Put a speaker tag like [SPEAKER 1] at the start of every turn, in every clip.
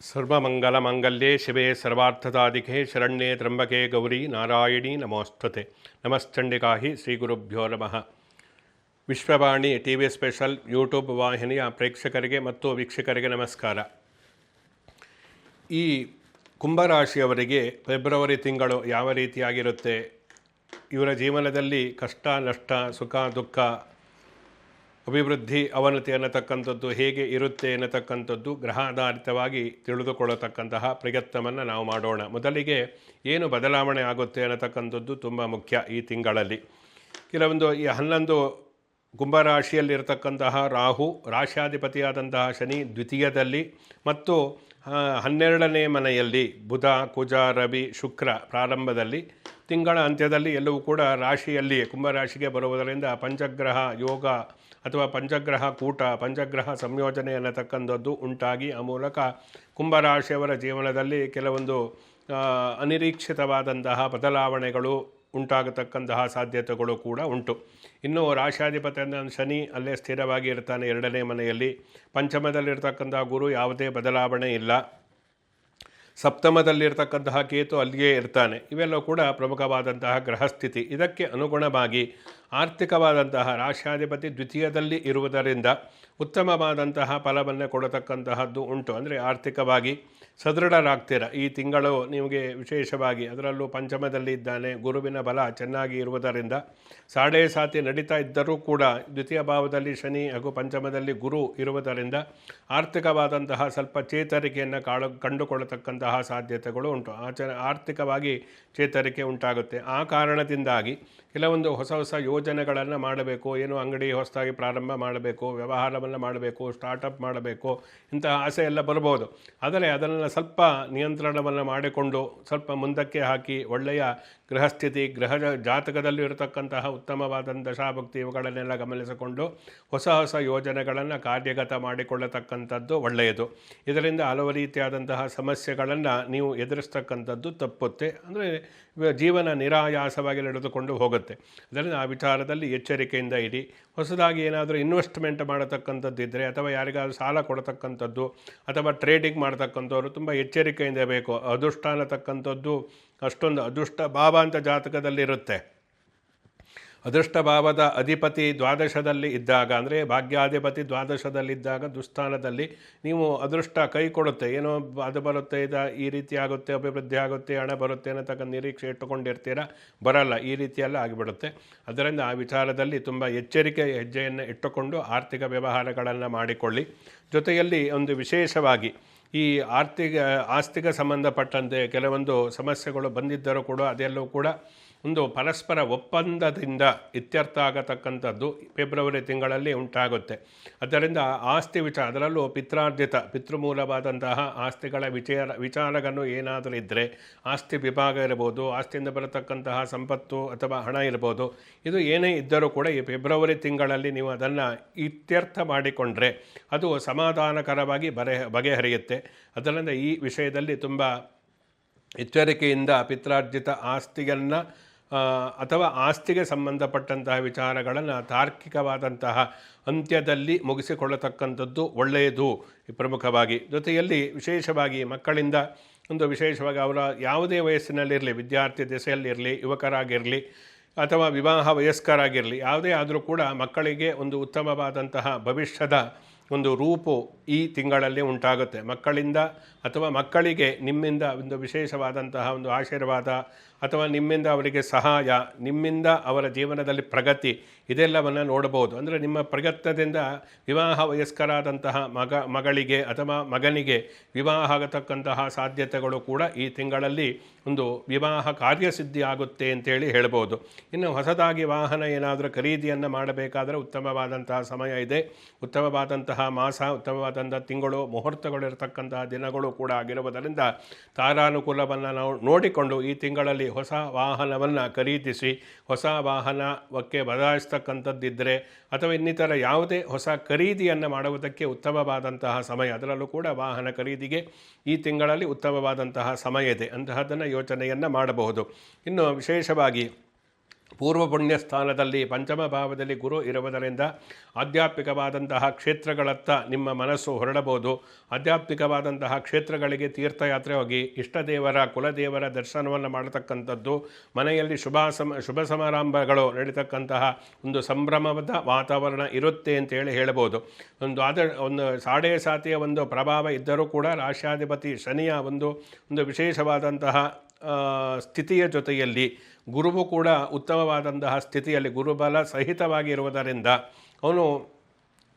[SPEAKER 1] ಸರ್ವಮಂಗಲಮಾಂಗಲ್ಯೆ ಶಿವೆ ಸರ್ವಾರ್ಥಸಾಧಿಕೆ ಶರಣ್ಯೆ ತ್ರ್ಯಂಬಕೆ ಗೌರಿ ನಾರಾಯಣಿ ನಮೋಸ್ತುತೆ. ನಮಶ್ಚಂಡಿಕಾಹಿ ಶ್ರೀ ಗುರುಭ್ಯೋ ನಮಃ. Vishwavani TV special YouTube ವಾಹಿನಿಯ ಪ್ರೇಕ್ಷಕರಿಗೆ ಮತ್ತು ವೀಕ್ಷಕರಿಗೆ ನಮಸ್ಕಾರ. ಈ ಕುಂಭರಾಶಿಯವರಿಗೆ ಫೆಬ್ರವರಿ ತಿಂಗಳು ಯಾವ ರೀತಿಯಾಗಿರುತ್ತೆ, ಇವರ ಜೀವನದಲ್ಲಿ ಕಷ್ಟ ನಷ್ಟ ಸುಖ ದುಃಖ ಅಭಿವೃದ್ಧಿ ಅವನತಿ ಅನ್ನತಕ್ಕಂಥದ್ದು ಹೇಗೆ ಇರುತ್ತೆ ಅನ್ನತಕ್ಕಂಥದ್ದು ಗ್ರಹಾಧಾರಿತವಾಗಿ ತಿಳಿದುಕೊಳ್ಳತಕ್ಕಂತಹ ಪ್ರಯತ್ನವನ್ನು ನಾವು ಮಾಡೋಣ. ಮೊದಲಿಗೆ ಏನು ಬದಲಾವಣೆ ಆಗುತ್ತೆ ಅನ್ನತಕ್ಕಂಥದ್ದು ತುಂಬ ಮುಖ್ಯ. ಈ ತಿಂಗಳಲ್ಲಿ ಕೆಲವೊಂದು ಈ 11 ಕುಂಭರಾಶಿಯಲ್ಲಿರ್ತಕ್ಕಂತಹ ರಾಹು, ರಾಶ್ಯಾಧಿಪತಿಯಾದಂತಹ ಶನಿ ದ್ವಿತೀಯದಲ್ಲಿ ಮತ್ತು 12ನೇ ಮನೆಯಲ್ಲಿ ಬುಧ, ಕುಜ, ರವಿ, ಶುಕ್ರ ಪ್ರಾರಂಭದಲ್ಲಿ, ತಿಂಗಳ ಅಂತ್ಯದಲ್ಲಿ ಎಲ್ಲವೂ ಕೂಡ ರಾಶಿಯಲ್ಲಿ ಕುಂಭರಾಶಿಗೆ ಬರುವುದರಿಂದ ಪಂಚಗ್ರಹ ಯೋಗ ಅಥವಾ ಪಂಚಗ್ರಹ ಕೂಟ, ಪಂಚಗ್ರಹ ಸಂಯೋಜನೆ ಅನ್ನತಕ್ಕಂಥದ್ದು ಉಂಟಾಗಿ ಆ ಮೂಲಕ ಕುಂಭರಾಶಿಯವರ ಜೀವನದಲ್ಲಿ ಕೆಲವೊಂದು ಅನಿರೀಕ್ಷಿತವಾದಂತಹ ಬದಲಾವಣೆಗಳು ಉಂಟಾಗತಕ್ಕಂತಹ ಸಾಧ್ಯತೆಗಳು ಕೂಡ ಉಂಟು. ಇನ್ನು ರಾಶ್ಯಾಧಿಪತಿಯ ಶನಿ ಅಲ್ಲೇ ಸ್ಥಿರವಾಗಿ ಇರ್ತಾನೆ 2ನೇ ಮನೆಯಲ್ಲಿ. ಪಂಚಮದಲ್ಲಿರ್ತಕ್ಕಂತಹ ಗುರು ಯಾವುದೇ ಬದಲಾವಣೆ ಇಲ್ಲ. ಸಪ್ತಮದಲ್ಲಿರ್ತಕ್ಕಂತಹ ಕೇತು ಅಲ್ಲಿಯೇ ಇರ್ತಾನೆ. ಇವೆಲ್ಲವೂ ಕೂಡ ಪ್ರಮುಖವಾದಂತಹ ಗ್ರಹಸ್ಥಿತಿ. ಇದಕ್ಕೆ ಅನುಗುಣವಾಗಿ ಆರ್ಥಿಕವಾದಂತಹ ರಾಶ್ಯಾಧಿಪತಿ ದ್ವಿತೀಯದಲ್ಲಿ ಇರುವುದರಿಂದ ಉತ್ತಮವಾದಂತಹ ಫಲವನ್ನು ಕೊಡತಕ್ಕಂತಹದ್ದು ಉಂಟು. ಅಂದರೆ ಆರ್ಥಿಕವಾಗಿ ಸದೃಢರಾಗ್ತೀರ. ಈ ತಿಂಗಳು ನಿಮಗೆ ವಿಶೇಷವಾಗಿ, ಅದರಲ್ಲೂ ಪಂಚಮದಲ್ಲಿ ಇದ್ದಾನೆ, ಗುರುವಿನ ಬಲ ಚೆನ್ನಾಗಿ ಇರುವುದರಿಂದ ಸಾಡೆ ಸಾತಿ ನಡೀತಾ ಇದ್ದರೂ ಕೂಡ ದ್ವಿತೀಯ ಭಾವದಲ್ಲಿ ಶನಿ ಹಾಗೂ ಪಂಚಮದಲ್ಲಿ ಗುರು ಇರುವುದರಿಂದ ಆರ್ಥಿಕವಾದಂತಹ ಸ್ವಲ್ಪ ಚೇತರಿಕೆಯನ್ನು ಕಂಡುಕೊಳ್ಳತಕ್ಕಂತಹ ಸಾಧ್ಯತೆಗಳು ಉಂಟು. ಆರ್ಥಿಕವಾಗಿ ಚೇತರಿಕೆ ಉಂಟಾಗುತ್ತೆ. ಆ ಕಾರಣದಿಂದಾಗಿ ಕೆಲವೊಂದು ಹೊಸ ಹೊಸ ಯೋಜನೆಗಳನ್ನು ಮಾಡಬೇಕು, ಏನು ಅಂಗಡಿ ಹೊಸದಾಗಿ ಪ್ರಾರಂಭ ಮಾಡಬೇಕು, ವ್ಯವಹಾರವನ್ನು ಮಾಡಬೇಕು, ಸ್ಟಾರ್ಟಪ್ ಮಾಡಬೇಕು, ಇಂತಹ ಆಸೆ ಎಲ್ಲ ಬರ್ಬೋದು. ಆದರೆ ಅದನ್ನು ಸ್ವಲ್ಪ ನಿಯಂತ್ರಣವನ್ನು ಮಾಡಿಕೊಂಡು ಸ್ವಲ್ಪ ಮುಂದಕ್ಕೆ ಹಾಕಿ ಒಳ್ಳೆಯ ಗೃಹಸ್ಥಿತಿ, ಜಾತಕದಲ್ಲಿ ಇರತಕ್ಕಂತಹ ಉತ್ತಮವಾದ ದಶಾಭಕ್ತಿ ಇವುಗಳನ್ನೆಲ್ಲ ಗಮನಿಸಿಕೊಂಡು ಹೊಸ ಹೊಸ ಯೋಜನೆಗಳನ್ನು ಕಾರ್ಯಗತ ಮಾಡಿಕೊಳ್ಳತಕ್ಕಂಥದ್ದು ಒಳ್ಳೆಯದು. ಇದರಿಂದ ಹಲವು ರೀತಿಯಾದಂತಹ ಸಮಸ್ಯೆಗಳನ್ನು ನೀವು ಎದುರಿಸ್ತಕ್ಕಂಥದ್ದು ತಪ್ಪುತ್ತೆ. ಅಂದರೆ ಜೀವನ ನಿರಾಯಾಸವಾಗಿ ನಡೆದುಕೊಂಡು ಹೋಗುತ್ತೆ. ಅದರಿಂದ ಆ ವಿಚಾರದಲ್ಲಿ ಎಚ್ಚರಿಕೆಯಿಂದ ಇರಿ. ಹೊಸದಾಗಿ ಏನಾದರೂ ಇನ್ವೆಸ್ಟ್ಮೆಂಟ್ ಮಾಡತಕ್ಕಂಥದ್ದು ಇದ್ದರೆ ಅಥವಾ ಯಾರಿಗಾದ್ರೂ ಸಾಲ ಕೊಡತಕ್ಕಂಥದ್ದು ಅಥವಾ ಟ್ರೇಡಿಂಗ್ ಮಾಡ್ತಕ್ಕಂಥವ್ರು ತುಂಬ ಎಚ್ಚರಿಕೆಯಿಂದ ಬೇಕು. ಅದೃಷ್ಟ ಅನ್ನತಕ್ಕಂಥದ್ದು ಅಷ್ಟೊಂದು ಅದೃಷ್ಟ ಭಾವ ಅಂತ ಜಾತಕದಲ್ಲಿರುತ್ತೆ. ಅದೃಷ್ಟ ಭಾವದ ಅಧಿಪತಿ ದ್ವಾದಶದಲ್ಲಿ ಇದ್ದಾಗ, ಅಂದರೆ ಭಾಗ್ಯಾಧಿಪತಿ ದ್ವಾದಶದಲ್ಲಿದ್ದಾಗ ದುಸ್ಥಾನದಲ್ಲಿ ನೀವು ಅದೃಷ್ಟ ಕೈ ಕೊಡುತ್ತೆ. ಏನೋ ಅದು ಬರುತ್ತೆ, ಈ ರೀತಿ ಆಗುತ್ತೆ, ಅಭಿವೃದ್ಧಿ ಆಗುತ್ತೆ, ಹಣ ಬರುತ್ತೆ ಅನ್ನತಕ್ಕ ನಿರೀಕ್ಷೆ ಇಟ್ಟುಕೊಂಡಿರ್ತೀರ, ಬರಲ್ಲ. ಈ ರೀತಿಯೆಲ್ಲ ಆಗಿಬಿಡುತ್ತೆ. ಅದರಿಂದ ಆ ವಿಚಾರದಲ್ಲಿ ತುಂಬ ಎಚ್ಚರಿಕೆ ಹೆಜ್ಜೆಯನ್ನು ಇಟ್ಟುಕೊಂಡು ಆರ್ಥಿಕ ವ್ಯವಹಾರಗಳನ್ನು ಮಾಡಿಕೊಳ್ಳಿ. ಜೊತೆಯಲ್ಲಿ ಒಂದು ವಿಶೇಷವಾಗಿ ಈ ಆಸ್ತಿಗೆ ಸಂಬಂಧಪಟ್ಟಂತೆ ಕೆಲವೊಂದು ಸಮಸ್ಯೆಗಳು ಬಂದಿದ್ದರೂ ಕೂಡ ಅದೆಲ್ಲವೂ ಕೂಡ ಒಂದು ಪರಸ್ಪರ ಒಪ್ಪಂದದಿಂದ ಇತ್ಯರ್ಥ ಆಗತಕ್ಕಂಥದ್ದು ಫೆಬ್ರವರಿ ತಿಂಗಳಲ್ಲಿ ಉಂಟಾಗುತ್ತೆ. ಅದರಿಂದ ಆಸ್ತಿ ವಿಚಾರ, ಅದರಲ್ಲೂ ಪಿತ್ರಾರ್ಜಿತ ಪಿತೃಮೂಲವಾದಂತಹ ಆಸ್ತಿಗಳ ವಿಚಾರಗಳು ಏನಾದರೂ ಇದ್ದರೆ, ಆಸ್ತಿ ವಿಭಾಗ ಇರ್ಬೋದು, ಆಸ್ತಿಯಿಂದ ಬರತಕ್ಕಂತಹ ಸಂಪತ್ತು ಅಥವಾ ಹಣ ಇರ್ಬೋದು, ಇದು ಏನೇ ಇದ್ದರೂ ಕೂಡ ಈ ಫೆಬ್ರವರಿ ತಿಂಗಳಲ್ಲಿ ನೀವು ಅದನ್ನು ಇತ್ಯರ್ಥ ಮಾಡಿಕೊಂಡ್ರೆ ಅದು ಸಮಾಧಾನಕರವಾಗಿ ಬಗೆಹರಿಯುತ್ತೆ. ಅದರಿಂದ ಈ ವಿಷಯದಲ್ಲಿ ತುಂಬ ಎಚ್ಚರಿಕೆಯಿಂದ ಪಿತ್ರಾರ್ಜಿತ ಆಸ್ತಿಯನ್ನು ಅಥವಾ ಆಸ್ತಿಗೆ ಸಂಬಂಧಪಟ್ಟಂತಹ ವಿಚಾರಗಳನ್ನು ತಾರ್ಕಿಕವಾದಂತಹ ಅಂತ್ಯದಲ್ಲಿ ಮುಗಿಸಿಕೊಳ್ಳತಕ್ಕಂಥದ್ದು ಒಳ್ಳೆಯದು ಪ್ರಮುಖವಾಗಿ. ಜೊತೆಯಲ್ಲಿ ವಿಶೇಷವಾಗಿ ಮಕ್ಕಳಿಂದ ಒಂದು ವಿಶೇಷವಾಗಿ ಅವರ ಯಾವುದೇ ವಯಸ್ಸಿನಲ್ಲಿರಲಿ, ವಿದ್ಯಾರ್ಥಿ ದೆಸೆಯಲ್ಲಿರಲಿ, ಯುವಕರಾಗಿರಲಿ ಅಥವಾ ವಿವಾಹ ವಯಸ್ಕರಾಗಿರಲಿ, ಯಾವುದೇ ಆದರೂ ಕೂಡ ಮಕ್ಕಳಿಗೆ ಒಂದು ಉತ್ತಮವಾದಂತಹ ಭವಿಷ್ಯದ ಒಂದು ರೂಪು ಈ ತಿಂಗಳಲ್ಲಿ ಉಂಟಾಗುತ್ತೆ. ಮಕ್ಕಳಿಂದ ಅಥವಾ ಮಕ್ಕಳಿಗೆ ನಿಮ್ಮಿಂದ ಒಂದು ವಿಶೇಷವಾದಂತಹ ಒಂದು ಆಶೀರ್ವಾದ ಅಥವಾ ನಿಮ್ಮಿಂದ ಅವರಿಗೆ ಸಹಾಯ, ನಿಮ್ಮಿಂದ ಅವರ ಜೀವನದಲ್ಲಿ ಪ್ರಗತಿ, ಇದೆಲ್ಲವನ್ನು ನೋಡಬಹುದು. ಅಂದರೆ ನಿಮ್ಮ ಪ್ರಯತ್ನದಿಂದ ವಿವಾಹ ವಯಸ್ಕರಾದಂತಹ ಮಗಳಿಗೆ ಅಥವಾ ಮಗನಿಗೆ ವಿವಾಹ ಆಗತಕ್ಕಂತಹ ಸಾಧ್ಯತೆಗಳು ಕೂಡ ಈ ತಿಂಗಳಲ್ಲಿ ಒಂದು ವಿವಾಹ ಕಾರ್ಯಸಿದ್ಧಿ ಆಗುತ್ತೆ ಅಂತೇಳಿ ಹೇಳ್ಬೋದು. ಇನ್ನು ಹೊಸದಾಗಿ ವಾಹನ ಏನಾದರೂ ಖರೀದಿಯನ್ನು ಮಾಡಬೇಕಾದರೆ ಉತ್ತಮವಾದಂತಹ ಸಮಯ ಇದೆ. ಉತ್ತಮವಾದಂತಹ ಮಾಸ, ಉತ್ತಮವಾದಂಥ ತಿಂಗಳು, ಮುಹೂರ್ತಗಳಿರ್ತಕ್ಕಂತಹ ದಿನಗಳು ಕೂಡ ಆಗಿರುವುದರಿಂದ ತಾರಾನುಕೂಲವನ್ನು ನಾವು ನೋಡಿಕೊಂಡು ಈ ತಿಂಗಳಲ್ಲಿ ಹೊಸ ವಾಹನವನ್ನು ಖರೀದಿಸಿ, ಹೊಸ ವಾಹನಕ್ಕೆ ಬದಲಾಯಿಸ್ತಕ್ಕಂಥದ್ದಿದ್ದರೆ ಅಥವಾ ಇನ್ನಿತರ ಯಾವುದೇ ಹೊಸ ಖರೀದಿಯನ್ನು ಮಾಡುವುದಕ್ಕೆ ಉತ್ತಮವಾದಂತಹ ಸಮಯ. ಅದರಲ್ಲೂ ಕೂಡ ವಾಹನ ಖರೀದಿಗೆ ಈ ತಿಂಗಳಲ್ಲಿ ಉತ್ತಮವಾದಂತಹ ಸಮಯ ಇದೆ. ಅಂತಹದ್ದನ್ನು ಯೋಚನೆಯನ್ನು ಮಾಡಬಹುದು. ಇನ್ನು ವಿಶೇಷವಾಗಿ ಪೂರ್ವ ಪುಣ್ಯ ಸ್ಥಾನದಲ್ಲಿ ಪಂಚಮ ಭಾವದಲ್ಲಿ ಗುರು ಇರುವುದರಿಂದ ಆಧ್ಯಾತ್ಮಿಕವಾದಂತಹ ಕ್ಷೇತ್ರಗಳತ್ತ ನಿಮ್ಮ ಮನಸ್ಸು ಹೊರಡಬಹುದು. ಆಧ್ಯಾತ್ಮಿಕವಾದಂತಹ ಕ್ಷೇತ್ರಗಳಿಗೆ ತೀರ್ಥಯಾತ್ರೆ ಹೋಗಿ ಇಷ್ಟದೇವರ ಕುಲದೇವರ ದರ್ಶನವನ್ನು ಮಾಡತಕ್ಕಂಥದ್ದು, ಮನೆಯಲ್ಲಿ ಶುಭ ಸಮಾರಂಭಗಳು ನಡೀತಕ್ಕಂತಹ ಒಂದು ಸಂಭ್ರಮದ ವಾತಾವರಣ ಇರುತ್ತೆ ಅಂತೇಳಿ ಹೇಳ್ಬೋದು. ಒಂದು ಸಾಡೆ ಸಾತಿಯ ಒಂದು ಪ್ರಭಾವ ಇದ್ದರೂ ಕೂಡ ರಾಶ್ಯಾಧಿಪತಿ ಶನಿಯ ಒಂದು ವಿಶೇಷವಾದಂತಹ ಸ್ಥಿತಿಯ ಜೊತೆಯಲ್ಲಿ ಗುರುವು ಕೂಡ ಉತ್ತಮವಾದಂತಹ ಸ್ಥಿತಿಯಲ್ಲಿ ಗುರುಬಲ ಸಹಿತವಾಗಿ ಇರುವುದರಿಂದ ಅವನು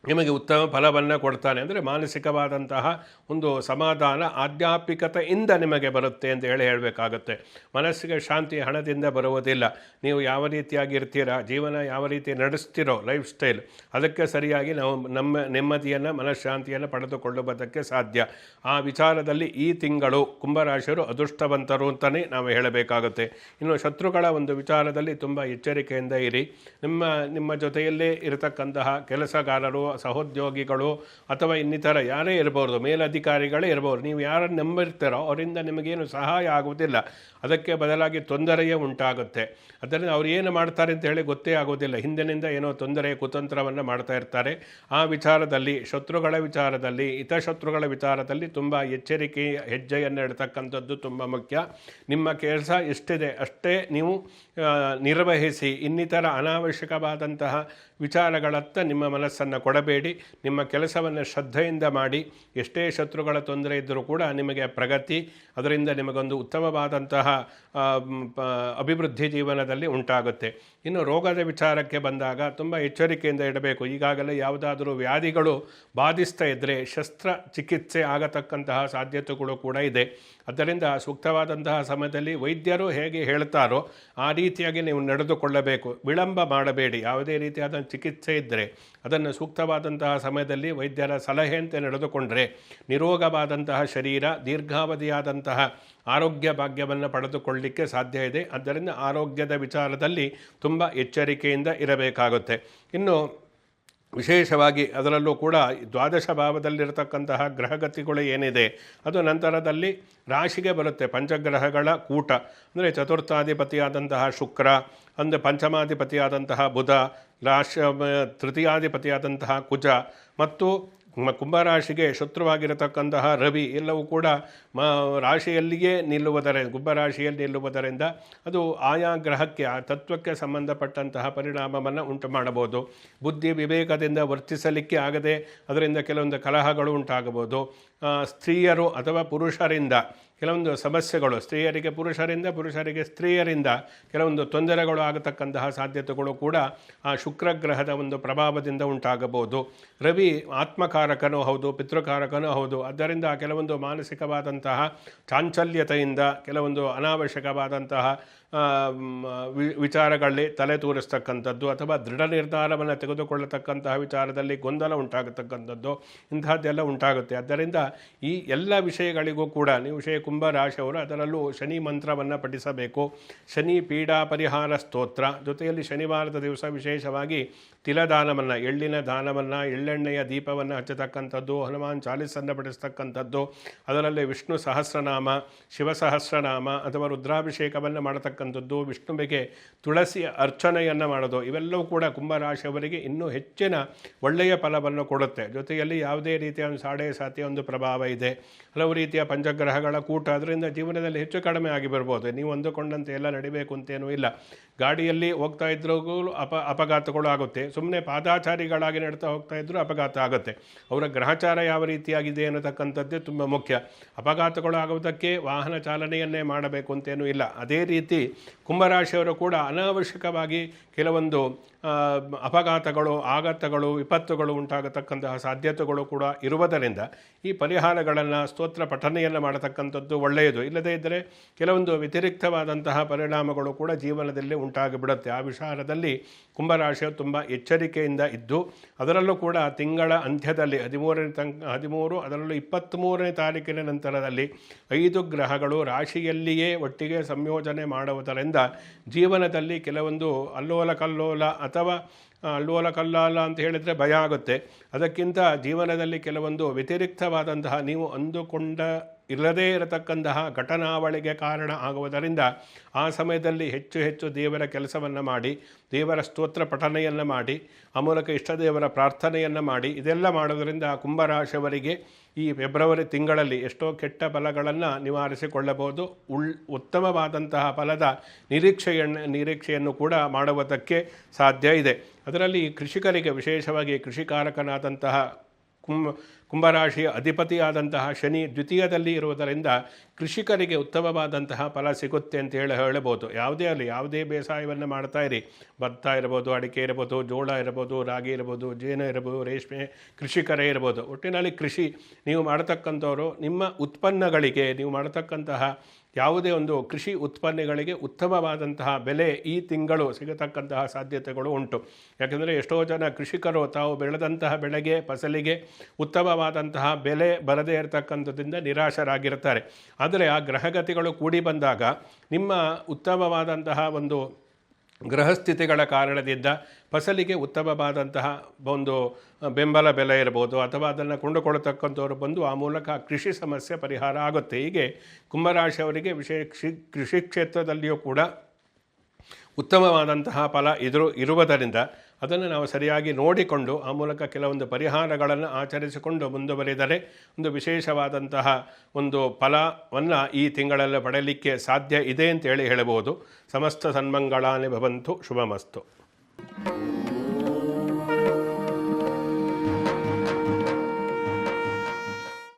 [SPEAKER 1] ನಿಮಗೆ ಉತ್ತಮ ಫಲವನ್ನು ಕೊಡ್ತಾನೆ. ಅಂದರೆ ಮಾನಸಿಕವಾದಂತಹ ಒಂದು ಸಮಾಧಾನ ಆಧ್ಯಾತ್ಮಿಕತೆಯಿಂದ ನಿಮಗೆ ಬರುತ್ತೆ ಅಂತ ಹೇಳಬೇಕಾಗುತ್ತೆ. ಮನಸ್ಸಿಗೆ ಶಾಂತಿ ಹಣದಿಂದ ಬರುವುದಿಲ್ಲ. ನೀವು ಯಾವ ರೀತಿಯಾಗಿ ಇರ್ತೀರಾ, ಜೀವನ ಯಾವ ರೀತಿ ನಡೆಸ್ತಿರೋ ಲೈಫ್ ಸ್ಟೈಲ್, ಅದಕ್ಕೆ ಸರಿಯಾಗಿ ನಾವು ನಮ್ಮ ನೆಮ್ಮದಿಯನ್ನು ಮನಃಶಾಂತಿಯನ್ನು ಪಡೆದುಕೊಳ್ಳುವುದಕ್ಕೆ ಸಾಧ್ಯ. ಆ ವಿಚಾರದಲ್ಲಿ ಈ ತಿಂಗಳು ಕುಂಭರಾಶಿಯರು ಅದೃಷ್ಟವಂತರು ಅಂತಲೇ ನಾವು ಹೇಳಬೇಕಾಗುತ್ತೆ. ಇನ್ನು ಶತ್ರುಗಳ ಒಂದು ವಿಚಾರದಲ್ಲಿ ತುಂಬ ಎಚ್ಚರಿಕೆಯಿಂದ ಇರಿ. ನಿಮ್ಮ ಜೊತೆಯಲ್ಲೇ ಇರತಕ್ಕಂತಹ ಕೆಲಸಗಾರರು, ಸಹೋದ್ಯೋಗಿಗಳು ಅಥವಾ ಇನ್ನಿತರ ಯಾರೇ ಇರಬಹುದು, ಮೇಲಧಿಕಾರಿಗಳೇ ಇರಬಹುದು, ನೀವು ಯಾರನ್ನು ನಂಬಿರ್ತೀರೋ ಅವರಿಂದ ನಿಮಗೇನು ಸಹಾಯ ಆಗುವುದಿಲ್ಲ. ಅದಕ್ಕೆ ಬದಲಾಗಿ ತೊಂದರೆಯೇ ಉಂಟಾಗುತ್ತೆ. ಅದರಿಂದ ಅವ್ರು ಏನು ಮಾಡ್ತಾರೆ ಅಂತ ಹೇಳಿ ಗೊತ್ತೇ ಆಗೋದಿಲ್ಲ. ಹಿಂದಿನಿಂದ ಏನೋ ತೊಂದರೆ ಕುತಂತ್ರವನ್ನು ಮಾಡ್ತಾ ಇರ್ತಾರೆ. ಆ ವಿಚಾರದಲ್ಲಿ, ಶತ್ರುಗಳ ವಿಚಾರದಲ್ಲಿ, ಹಿತಶತ್ರುಗಳ ವಿಚಾರದಲ್ಲಿ ತುಂಬ ಎಚ್ಚರಿಕೆ ಹೆಜ್ಜೆಯನ್ನು ಇಡ್ತಕ್ಕಂಥದ್ದು ತುಂಬ ಮುಖ್ಯ. ನಿಮ್ಮ ಕೆಲಸ ಎಷ್ಟಿದೆ ಅಷ್ಟೇ ನೀವು ನಿರ್ವಹಿಸಿ. ಇನ್ನಿತರ ಅನಾವಶ್ಯಕವಾದಂತಹ ವಿಚಾರಗಳತ್ತ ನಿಮ್ಮ ಮನಸ್ಸನ್ನು ಕೊಡಬೇಡಿ. ನಿಮ್ಮ ಕೆಲಸವನ್ನು ಶ್ರದ್ಧೆಯಿಂದ ಮಾಡಿ. ಎಷ್ಟೇ ಶತ್ರುಗಳ ತೊಂದರೆ ಇದ್ದರೂ ಕೂಡ ನಿಮಗೆ ಪ್ರಗತಿ, ಅದರಿಂದ ನಿಮಗೊಂದು ಉತ್ತಮವಾದಂತಹ ಅಭಿವೃದ್ಧಿ ಜೀವನದಲ್ಲಿ ಉಂಟಾಗುತ್ತೆ. ಇನ್ನು ರೋಗದ ವಿಚಾರಕ್ಕೆ ಬಂದಾಗ ತುಂಬ ಎಚ್ಚರಿಕೆಯಿಂದ ಇಡಬೇಕು. ಈಗಾಗಲೇ ಯಾವುದಾದರೂ ವ್ಯಾಧಿಗಳು ಬಾಧಿಸ್ತಾ ಇದ್ದರೆ ಶಸ್ತ್ರಚಿಕಿತ್ಸೆ ಆಗತಕ್ಕಂತಹ ಸಾಧ್ಯತೆಗಳು ಕೂಡ ಇದೆ. ಆದ್ದರಿಂದ ಸೂಕ್ತವಾದಂತಹ ಸಮಯದಲ್ಲಿ ವೈದ್ಯರು ಹೇಗೆ ಹೇಳ್ತಾರೋ ಆ ರೀತಿಯಾಗಿ ನೀವು ನಡೆದುಕೊಳ್ಳಬೇಕು. ವಿಳಂಬ ಮಾಡಬೇಡಿ. ಯಾವುದೇ ರೀತಿಯಾದ ಚಿಕಿತ್ಸೆ ಇದ್ದರೆ ಅದನ್ನು ಸೂಕ್ತವಾದಂತಹ ಸಮಯದಲ್ಲಿ ವೈದ್ಯರ ಸಲಹೆಯಂತೆ ನಡೆದುಕೊಂಡರೆ ನಿರೋಗವಾದಂತಹ ಶರೀರ, ದೀರ್ಘಾವಧಿಯಾದಂತಹ ಆರೋಗ್ಯ ಭಾಗ್ಯವನ್ನು ಪಡೆದುಕೊಳ್ಳಲಿಕ್ಕೆ ಸಾಧ್ಯ ಇದೆ. ಆದ್ದರಿಂದ ಆರೋಗ್ಯದ ವಿಚಾರದಲ್ಲಿ ತುಂಬ ಎಚ್ಚರಿಕೆಯಿಂದ ಇರಬೇಕಾಗುತ್ತೆ. ಇನ್ನು ವಿಶೇಷವಾಗಿ ಅದರಲ್ಲೂ ಕೂಡ ದ್ವಾದಶ ಭಾವದಲ್ಲಿರತಕ್ಕಂತಹ ಗ್ರಹಗತಿಗಳು ಏನಿದೆ ಅದು ನಂತರದಲ್ಲಿ ರಾಶಿಗೆ ಬರುತ್ತೆ. ಪಂಚಗ್ರಹಗಳ ಕೂಟ ಅಂದರೆ ಚತುರ್ಥಾಧಿಪತಿಯಾದಂತಹ ಶುಕ್ರ, ಅಂದರೆ ಪಂಚಮಾಧಿಪತಿಯಾದಂತಹ ಬುಧ, ತೃತೀಯಾಧಿಪತಿಯಾದಂತಹ ಕುಜ ಮತ್ತು ಕುಂಭರಾಶಿಗೆ ಶತ್ರುವಾಗಿರತಕ್ಕಂತಹ ರವಿ ಎಲ್ಲವೂ ಕೂಡ ರಾಶಿಯಲ್ಲಿಯೇ ಕುಂಭರಾಶಿಯಲ್ಲಿ ನಿಲ್ಲುವುದರಿಂದ ಅದು ಆಯಾ ಗ್ರಹಕ್ಕೆ, ಆ ತತ್ವಕ್ಕೆ ಸಂಬಂಧಪಟ್ಟಂತಹ ಪರಿಣಾಮವನ್ನು ಉಂಟು ಮಾಡಬಹುದು. ಬುದ್ಧಿ ವಿವೇಕದಿಂದ ವರ್ತಿಸಲಿಕ್ಕೆ ಆಗದೆ ಅದರಿಂದ ಕೆಲವೊಂದು ಕಲಹಗಳು ಉಂಟಾಗಬಹುದು. ಸ್ತ್ರೀಯರು ಅಥವಾ ಪುರುಷರಿಂದ ಕೆಲವೊಂದು ಸಮಸ್ಯೆಗಳು, ಸ್ತ್ರೀಯರಿಗೆ ಪುರುಷರಿಂದ, ಪುರುಷರಿಗೆ ಸ್ತ್ರೀಯರಿಂದ ಕೆಲವೊಂದು ತೊಂದರೆಗಳು ಆಗತಕ್ಕಂತಹ ಸಾಧ್ಯತೆಗಳು ಕೂಡ ಆ ಶುಕ್ರಗ್ರಹದ ಒಂದು ಪ್ರಭಾವದಿಂದ ಉಂಟಾಗಬಹುದು. ರವಿ ಆತ್ಮಕಾರಕನೂ ಹೌದು, ಪಿತೃಕಾರಕನೂ ಹೌದು. ಆದ್ದರಿಂದ ಕೆಲವೊಂದು ಮಾನಸಿಕವಾದಂತಹ ಚಾಂಚಲ್ಯತೆಯಿಂದ ಕೆಲವೊಂದು ಅನಾವಶ್ಯಕವಾದಂತಹ ವಿಚಾರಗಳಲ್ಲಿ ತಲೆ ತೂರಿಸ್ತಕ್ಕಂಥದ್ದು ಅಥವಾ ದೃಢ ನಿರ್ಧಾರವನ್ನು ತೆಗೆದುಕೊಳ್ಳತಕ್ಕಂತಹ ವಿಚಾರದಲ್ಲಿ ಗೊಂದಲ ಉಂಟಾಗತಕ್ಕಂಥದ್ದು, ಇಂತಹದ್ದೆಲ್ಲ ಉಂಟಾಗುತ್ತೆ. ಆದ್ದರಿಂದ ಈ ಎಲ್ಲ ವಿಷಯಗಳಿಗೂ ಕೂಡ ನೀವು ಕುಂಭ ರಾಶಿಯವರು ಅದರಲ್ಲೂ ಶನಿ ಮಂತ್ರವನ್ನು ಪಠಿಸಬೇಕು. ಶನಿ ಪೀಡಾ ಪರಿಹಾರ ಸ್ತೋತ್ರ ಜೊತೆಯಲ್ಲಿ ಶನಿವಾರದ ದಿವಸ ವಿಶೇಷವಾಗಿ ತಿಲದಾನವನ್ನು, ಎಳ್ಳಿನ ದಾನವನ್ನು, ಎಳ್ಳೆಣ್ಣೆಯ ದೀಪವನ್ನು ಹಚ್ಚತಕ್ಕಂಥದ್ದು, ಹನುಮಾನ್ ಚಾಲಿಸನ್ನು ಪಠಿಸ್ತಕ್ಕಂಥದ್ದು, ಅದರಲ್ಲಿ ವಿಷ್ಣು ಸಹಸ್ರನಾಮ, ಶಿವಸಹಸ್ರನಾಮ ಅಥವಾ ರುದ್ರಾಭಿಷೇಕವನ್ನು ಮಾಡತಕ್ಕಂಥದ್ದು, ವಿಷ್ಣುವಿಗೆ ತುಳಸಿ ಅರ್ಚನೆಯನ್ನು ಮಾಡೋದು, ಇವೆಲ್ಲವೂ ಕೂಡ ಕುಂಭರಾಶಿಯವರಿಗೆ ಇನ್ನೂ ಹೆಚ್ಚಿನ ಒಳ್ಳೆಯ ಫಲವನ್ನು ಕೊಡುತ್ತೆ. ಜೊತೆಯಲ್ಲಿ ಯಾವುದೇ ರೀತಿಯ ಒಂದು ಸಾಡೆ ಸಾತಿಯ ಒಂದು ಪ್ರಭಾವ ಇದೆ. ಹಲವು ರೀತಿಯ ಪಂಚಗ್ರಹಗಳ ಕೂಟ, ಅದರಿಂದ ಜೀವನದಲ್ಲಿ ಹೆಚ್ಚು ಕಡಿಮೆ ಆಗಿ ಬರ್ಬೋದು. ನೀವು ಅಂದುಕೊಂಡಂತೆ ಎಲ್ಲ ನಡಿಬೇಕು ಅಂತೇನೂ ಇಲ್ಲ. ಗಾಡಿಯಲ್ಲಿ ಹೋಗ್ತಾ ಇದ್ರೂ ಅಪಘಾತಗಳು ಆಗುತ್ತೆ. ಸುಮ್ಮನೆ ಪಾದಾಚಾರಿಗಳಾಗಿ ನಡ್ತಾ ಹೋಗ್ತಾ ಇದ್ದರೂ ಅಪಘಾತ ಆಗುತ್ತೆ. ಅವರ ಗ್ರಹಚಾರ ಯಾವ ರೀತಿಯಾಗಿದೆ ಅನ್ನತಕ್ಕಂಥದ್ದೇ ತುಂಬ ಮುಖ್ಯ. ಅಪಘಾತಗಳು ಆಗುವುದಕ್ಕೆ ವಾಹನ ಚಾಲನೆಯನ್ನೇ ಮಾಡಬೇಕು ಅಂತೇನೂ ಇಲ್ಲ. ಅದೇ ರೀತಿ ಕುಂಭರಾಶಿಯವರು ಕೂಡ ಅನಾವಶ್ಯಕವಾಗಿ ಕೆಲವೊಂದು ಅಪಘಾತಗಳು, ಆಘಾತಗಳು, ವಿಪತ್ತುಗಳು ಉಂಟಾಗತಕ್ಕಂತಹ ಸಾಧ್ಯತೆಗಳು ಕೂಡ ಇರುವುದರಿಂದ ಈ ಪರಿಹಾರಗಳನ್ನು, ಸ್ತೋತ್ರ ಪಠನೆಯನ್ನು ಮಾಡತಕ್ಕಂಥದ್ದು ಒಳ್ಳೆಯದು. ಇಲ್ಲದೇ ಇದ್ದರೆ ಕೆಲವೊಂದು ವ್ಯತಿರಿಕ್ತವಾದಂತಹ ಪರಿಣಾಮಗಳು ಕೂಡ ಜೀವನದಲ್ಲಿ ಉಂಟಾಗಿಬಿಡುತ್ತೆ. ಆ ವಿಚಾರದಲ್ಲಿ ಕುಂಭರಾಶಿಯು ತುಂಬ ಎಚ್ಚರಿಕೆಯಿಂದ ಇದ್ದು, ಅದರಲ್ಲೂ ಕೂಡ ತಿಂಗಳ ಅಂತ್ಯದಲ್ಲಿ 13 ಅದರಲ್ಲೂ 23ನೇ ತಾರೀಕಿನ ನಂತರದಲ್ಲಿ 5 ಗ್ರಹಗಳು ರಾಶಿಯಲ್ಲಿಯೇ ಒಟ್ಟಿಗೆ ಸಂಯೋಜನೆ ಮಾಡುವುದರಿಂದ ಜೀವನದಲ್ಲಿ ಕೆಲವೊಂದು ಅಲ್ಲೋಲ ಕಲ್ಲೋಲ ಅಥವಾ ಅಲ್ಲೋಲ ಕಲ್ಲಾಲ ಅಂತ ಹೇಳಿದರೆ ಭಯ ಆಗುತ್ತೆ. ಅದಕ್ಕಿಂತ ಜೀವನದಲ್ಲಿ ಕೆಲವೊಂದು ವ್ಯತಿರಿಕ್ತವಾದಂತಹ ನೀವು ಅಂದುಕೊಂಡ ಇಲ್ಲದೇ ಇರತಕ್ಕಂತಹ ಘಟನಾವಳಿಗೆ ಕಾರಣ ಆಗುವುದರಿಂದ ಆ ಸಮಯದಲ್ಲಿ ಹೆಚ್ಚು ಹೆಚ್ಚು ದೇವರ ಕೆಲಸವನ್ನು ಮಾಡಿ, ದೇವರ ಸ್ತೋತ್ರ ಪಠನೆಯನ್ನು ಮಾಡಿ, ಆ ಮೂಲಕ ಇಷ್ಟದೇವರ ಪ್ರಾರ್ಥನೆಯನ್ನು ಮಾಡಿ, ಇದೆಲ್ಲ ಮಾಡೋದರಿಂದ ಕುಂಭರಾಶಿಯವರಿಗೆ ಈ ಫೆಬ್ರವರಿ ತಿಂಗಳಲ್ಲಿ ಎಷ್ಟೋ ಕೆಟ್ಟ ಫಲಗಳನ್ನು ನಿವಾರಿಸಿಕೊಳ್ಳಬಹುದು. ಉತ್ತಮವಾದಂತಹ ಫಲದ ನಿರೀಕ್ಷೆಯನ್ನು ಕೂಡ ಮಾಡುವುದಕ್ಕೆ ಸಾಧ್ಯ ಇದೆ. ಅದರಲ್ಲಿ ಕೃಷಿಕರಿಗೆ ವಿಶೇಷವಾಗಿ ಕೃಷಿಕಾರಕನಾದಂತಹ ಕುಂಭರಾಶಿಯ ಅಧಿಪತಿಯಾದಂತಹ ಶನಿ ದ್ವಿತೀಯದಲ್ಲಿ ಇರುವುದರಿಂದ ಕೃಷಿಕರಿಗೆ ಉತ್ತಮವಾದಂತಹ ಫಲ ಸಿಗುತ್ತೆ ಅಂತ ಹೇಳಬಹುದು. ಯಾವುದೇ ಅಲ್ಲಿ ಯಾವುದೇ ಬೇಸಾಯವನ್ನು ಮಾಡ್ತಾ ಇರಿ, ಭತ್ತ ಇರ್ಬೋದು, ಅಡಿಕೆ ಇರ್ಬೋದು, ಜೋಳ ಇರ್ಬೋದು, ರಾಗಿ ಇರ್ಬೋದು, ಜೇನು ಇರ್ಬೋದು, ರೇಷ್ಮೆ ಕೃಷಿಕರೇ ಇರ್ಬೋದು. ಒಟ್ಟಿನಲ್ಲಿ ಕೃಷಿ ನೀವು ಮಾಡತಕ್ಕಂಥವರು ನಿಮ್ಮ ಉತ್ಪನ್ನಗಳಿಗೆ, ನೀವು ಮಾಡತಕ್ಕಂತಹ ಯಾವುದೇ ಒಂದು ಕೃಷಿ ಉತ್ಪನ್ನಗಳಿಗೆ ಉತ್ತಮವಾದಂತಹ ಬೆಲೆ ಈ ತಿಂಗಳು ಸಿಗತಕ್ಕಂತಹ ಸಾಧ್ಯತೆಗಳು ಉಂಟು. ಯಾಕೆಂದರೆ ಎಷ್ಟೋ ಜನ ಕೃಷಿಕರು ತಾವು ಬೆಳೆದಂತಹ ಬೆಳೆಗೆ, ಫಸಲಿಗೆ ಉತ್ತಮವಾದಂತಹ ಬೆಲೆ ಬರದೇ ಇರತಕ್ಕಂಥದ್ದಿಂದ ನಿರಾಶರಾಗಿರ್ತಾರೆ. ಆದರೆ ಆ ಗ್ರಹಗತಿಗಳು ಕೂಡಿ ಬಂದಾಗ ನಿಮ್ಮ ಉತ್ತಮವಾದಂತಹ ಒಂದು ಗ್ರಹಸ್ಥಿತಿಗಳ ಕಾರಣದಿಂದ ಫಸಲಿಗೆ ಉತ್ತಮವಾದಂತಹ ಒಂದು ಬೆಂಬಲ ಬೆಲೆ ಇರ್ಬೋದು, ಅಥವಾ ಅದನ್ನು ಕೊಂಡುಕೊಳ್ಳತಕ್ಕಂಥವ್ರು ಬಂದು ಆ ಮೂಲಕ ಕೃಷಿ ಸಮಸ್ಯೆ ಪರಿಹಾರ ಆಗುತ್ತೆ. ಹೀಗೆ ಕುಂಭರಾಶಿಯವರಿಗೆ ಕೃಷಿ ಕ್ಷೇತ್ರದಲ್ಲಿಯೂ ಕೂಡ ಉತ್ತಮವಾದಂತಹ ಫಲ ಇರುವುದರಿಂದ ಅದನ್ನು ನಾವು ಸರಿಯಾಗಿ ನೋಡಿಕೊಂಡು ಆ ಮೂಲಕ ಕೆಲವೊಂದು ಪರಿಹಾರಗಳನ್ನು ಆಚರಿಸಿಕೊಂಡು ಮುಂದುವರಿದರೆ ಒಂದು ವಿಶೇಷವಾದಂತಹ ಒಂದು ಫಲವನ್ನು ಈ ತಿಂಗಳಲ್ಲಿ ಪಡೆಯಲಿಕ್ಕೆ ಸಾಧ್ಯ ಇದೆ ಅಂತೇಳಿ ಹೇಳಬಹುದು. ಸಮಸ್ತ ಸನ್ಮಂಗಳಾನಿ ಭವಂತು. ಶುಭಮಸ್ತು.